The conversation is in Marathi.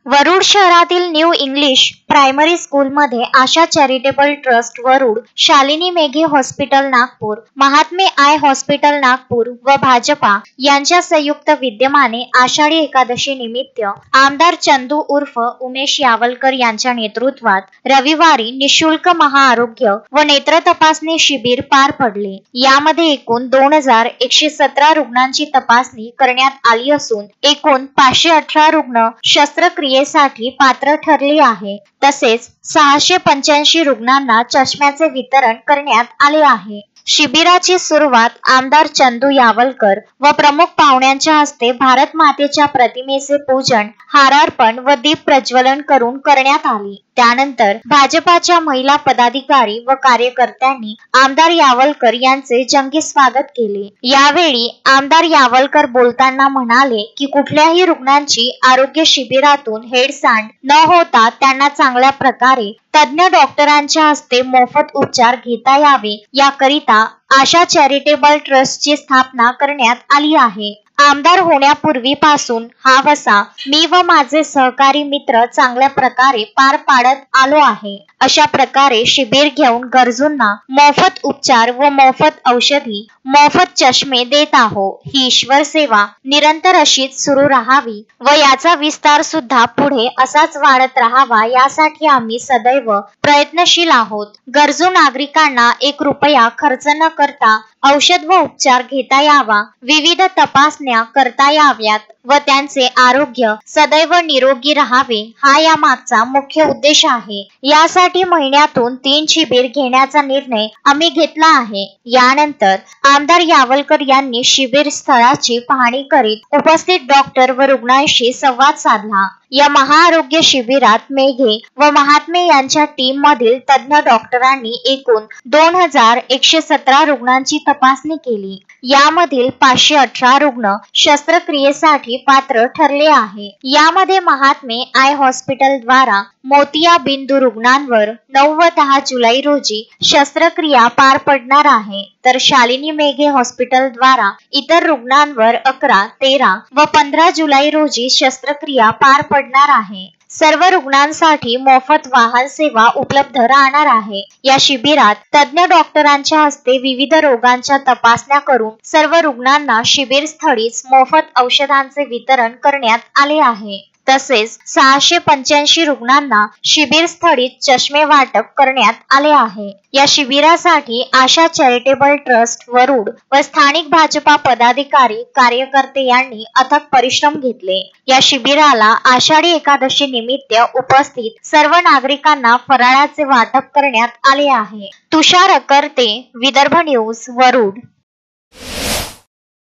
वरुड शहरातील न्यू इंग्लिश प्रायमरी स्कूलमध्ये Asha charitable trust Warud, Shalini Meghe hospital Nagpur, Mahatme eye hospital Nagpur व भाजपा यांच्या संयुक्त विद्यमाने आषाढी एकादशी निमित्त आमदार चंदू उर्फ उमेश यावलकर यांच्या नेतृत्वात रविवारी निशुल्क महाआरोग्य व नेत्र तपासणी शिबिर पार पडले। यामध्ये एकूण 2117 रुग्णांची तपासणी करण्यात आली असून एकूण 518 रुग्ण शस्त्रक्रियेसाठी पात्र ठरले आहे। तसेच 685 रुग्णांना चष्म्याचे वितरण करण्यात आले आहे। शिबिराची सुरुवात आमदार चंदू यावलकर व प्रमुख पाहुण्यांच्या हस्ते भारत मातेच्या प्रतिमेचे पूजन, हारार्पण व दीप प्रज्वलन करून करण्यात आली। त्यानंतर भाजपाच्या महिला पदाधिकारी व कार्यकर्त्यांनी आमदार यावलकर यांचे जंगी स्वागत केले। यावेळी आमदार यावलकर बोलताना म्हणाले की कुठल्याही रुग्णांची आरोग्य शिबिरातून हेळसांड न होता त्यांना चांगल्या प्रकारे तज्ञ डॉक्टरांच्या हस्ते मोफत उपचार घेता यावे याकरिता आशा चॅरिटेबल ट्रस्टची स्थापना करण्यात आली आहे। आमदार होण्यापूर्वीपासून हा वसा मी व माझे सहकारी मित्र चांगल्या प्रकारे पार पाडत आलो आहे। अशा प्रकारे शिबिर घेऊन गरजूंना मोफत उपचार व मोफत औषधी, मोफत चष्मे देत आहो। ही ईश्वर सेवा निरंतर अशीच सुरू राहावी व याचा विस्तार सुद्धा पुढे असाच वाढत राहावा यासाठी आम्ही सदैव प्रयत्नशील आहोत। गरजू नागरिकांना 1 रुपया खर्च न करता औषध व उपचार घेता यावा, विविध तपासण्या करता याव्यात व त्यांचे आरोग्य सदैव निरोगी राहावे हा या मागचा मुख्य उद्देश आहे। यासाठी महिन्यातून 3 शिबिर घेण्याचा निर्णय आम्ही घेतला आहे। यानंतर आमदार यावलकर यांनी शिबिर स्थळाची पाहणी करीत उपस्थित डॉक्टर व रुग्णांशी संवाद साधला। या महाआरोग्य शिबिरात मेघे व महात्मे यांच्या टीम मधील तज्ञ डॉक्टरांनी एकूण 2117 रुग्णांची तपासणी केली। यामधील 518 रुग्ण शस्त्रक्रियेसाठी पात्र ठरले आहे। यामध्ये महात्मे आय हॉस्पिटल द्वारा मोतियाबिंदू रुग्णांवर 9 व 10 जुलै रोजी शस्त्रक्रिया पार पडणार आहे, तर शालिनी मेघे हॉस्पिटल द्वारा इतर रुग्णांवर 11, 13 व 15 जुलै रोजी शस्त्रक्रिया पार पडणार आहे। सर्व रुग्णांसाठी मोफत वाहन सेवा उपलब्ध राहणार आहे। या शिबिरात तज्ञ डॉक्टरांच्या हस्ते विविध रोगांच्या तपासण्या करून सर्व रुग्णांना शिबिर स्थळीच मोफत औषधांचे वितरण करण्यात आले आहे। तसेच 685 रुग्णांना शिबिर स्थळीच चष्मे वाटप करण्यात आले आहे। या शिबिरासाठी आशा चॅरिटेबल ट्रस्ट वरुड व स्थानिक भाजपा पदाधिकारी कार्यकर्ते यांनी अथक परिश्रम घेतले। या शिबिराला आषाढी एकादशी निमित्त उपस्थित सर्व नागरिकांना फराळाचे वाटप करण्यात आले आहे। तुषार करते, विदर्भ न्यूज, वरुड।